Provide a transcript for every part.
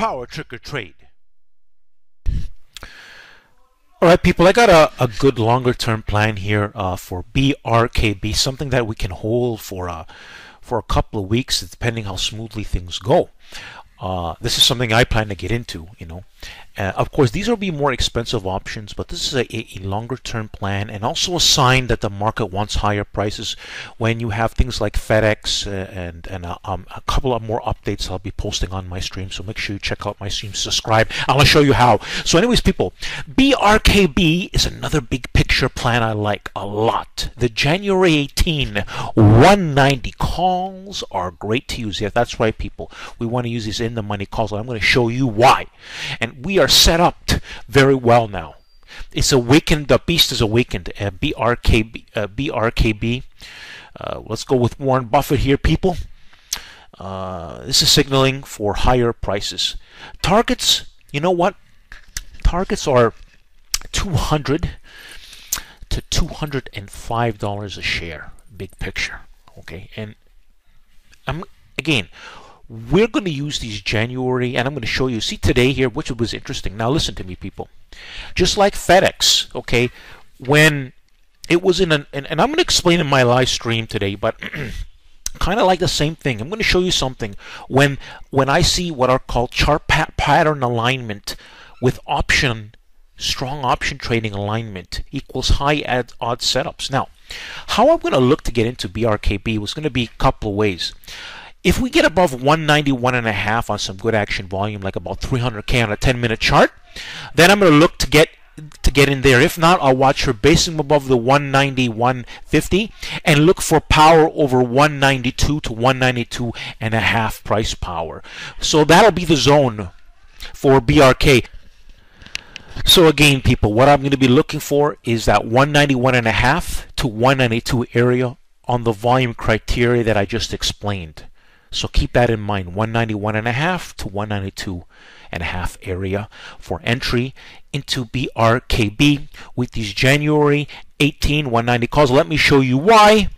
power trick or trade. All right, people, I got a good longer term plan here for BRKB, something that we can hold for a couple of weeks, depending how smoothly things go. This is something I plan to get into, you know. Of course, these will be more expensive options, but this is a longer term plan, and also a sign that the market wants higher prices when you have things like FedEx and a couple of more updates I'll be posting on my stream. So make sure you check out my stream, subscribe. I'll show you how. So anyways, people, BRKB is another big picture plan I like a lot. The January 18 190 calls are great to use. Yeah, that's right, people. We want to use these in the money calls, and I'm going to show you why. And we are set up very well now. It's awakened. The beast is awakened. BRKB. Let's go with Warren Buffett here, people. This is signaling for higher prices. Targets, you know what? Targets are $200 to $205 a share. Big picture. Okay, and again, we're going to use these January, and I'm going to show you. See today here, which was interesting. Now listen to me, people. Just like FedEx, okay, when it was in and I'm going to explain in my live stream today, but kind of like the same thing. I'm going to show you something. When I see what are called chart pattern alignment with strong option trading alignment equals high odd setups. Now, how I'm going to look to get into BRKB was going to be a couple of ways. If we get above 191.5 on some good action volume, like about 300K on a 10-minute chart, then I'm going to look to get in there. If not, I'll watch her basing above the 190-150 and look for power over 192 to 192.5 price power. So that'll be the zone for BRK. So again, people, what I'm going to be looking for is that 191.5 to 192 area on the volume criteria that I just explained. So keep that in mind, 191.5 to 192.5 area for entry into BRKB with these January 18 190 calls. Let me show you why.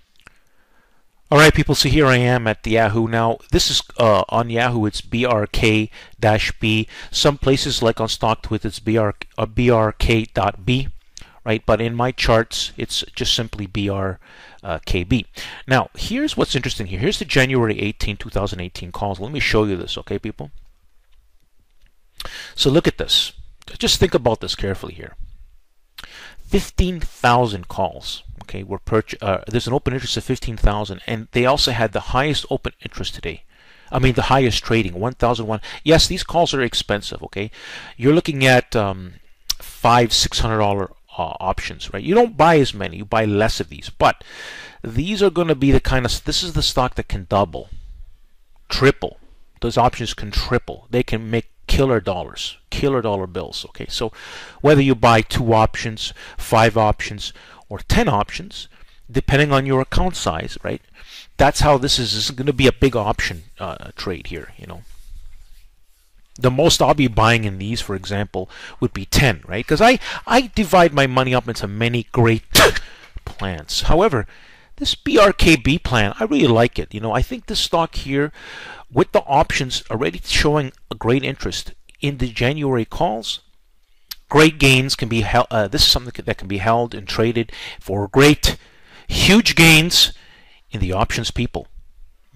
All right, people, so here I am at the Yahoo. Now, this is on Yahoo, it's brk.b. Some places like on StockTwit, it's brk.b. Right, but in my charts, it's just simply BRKB. Now, here's what's interesting here. Here's the January 18, 2018 calls. Let me show you this, okay, people? So look at this. Just think about this carefully here. 15,000 calls. Okay, there's an open interest of 15,000, and they also had the highest open interest today. I mean, the highest trading, 1,001. Yes, these calls are expensive. Okay, you're looking at $500-600 options, right? You don't buy as many, you buy less of these, but these are going to be the kind of, this is the stock that can double, triple. Those options can triple. They can make killer dollars, killer dollar bills. Okay, so whether you buy 2 options, 5 options, or 10 options, depending on your account size, right? That's how this is going to be a big option trade here, you know. The most I'll be buying in these, for example, would be 10, right? Because I divide my money up into many great plans. However, this BRKB plan, I really like it. You know, I think this stock here, with the options already showing a great interest in the January calls, great gains can be held. This is something that can be held and traded for great, huge gains in the options, people.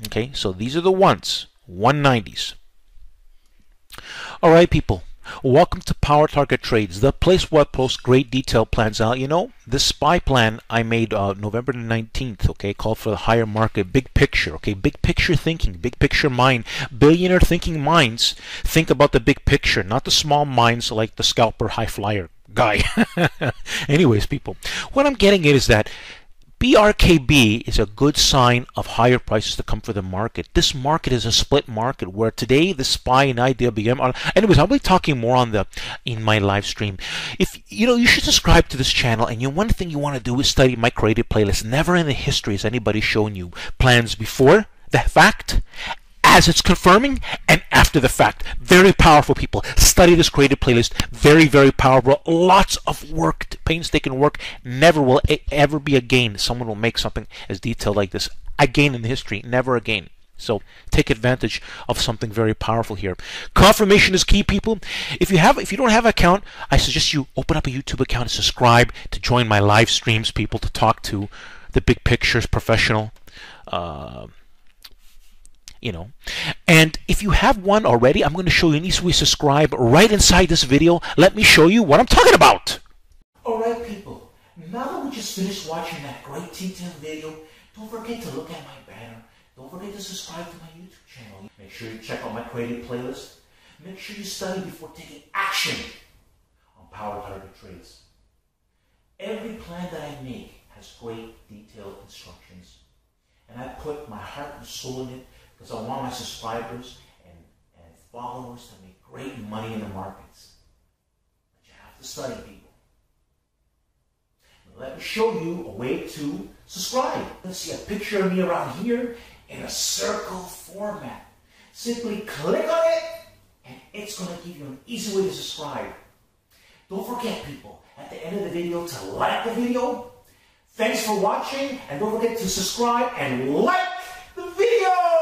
Okay, so these are the ones, 190s. All right, people, welcome to Power Target Trades, the place where I post great detailed plans out. You know, this SPY plan I made November the 19th, okay, called for the higher market, big picture, okay, big picture thinking, big picture mind, billionaire thinking minds think about the big picture, not the small minds like the scalper high flyer guy. Anyways, people, what I'm getting at is that BRKB is a good sign of higher prices to come for the market. This market is a split market where today the SPY and IWM are. Anyways, I'll be talking more on in my live stream. If you know, you should subscribe to this channel, and one thing you want to do is study my created playlist. Never in the history has anybody shown you plans before the fact, as it's confirming, and after the fact. Very powerful, people. Study this created playlist. Very, very powerful. Lots of work, painstaking work. Never will ever be again someone will make something as detailed like this again in history. Never again. So take advantage of something very powerful here. Confirmation is key, people. If you don't have an account, I suggest you open up a YouTube account and subscribe to join my live streams, people, to talk to the big pictures professional. And if you have one already, I'm going to show you an easy way to subscribe right inside this video. Let me show you what I'm talking about. Alright, people, now that we just finished watching that great detailed video, don't forget to look at my banner. Don't forget to subscribe to my YouTube channel. Make sure you check out my creative playlist. Make sure you study before taking action on power target trades. Every plan that I make has great detailed instructions. And I put my heart and soul in it because I want my subscribers and followers to make great money in the markets. But you have to study, people. Let me show you a way to subscribe. Let's see a picture of me around here in a circle format. Simply click on it and it's going to give you an easy way to subscribe. Don't forget, people, at the end of the video to like the video. Thanks for watching, and don't forget to subscribe and like the video!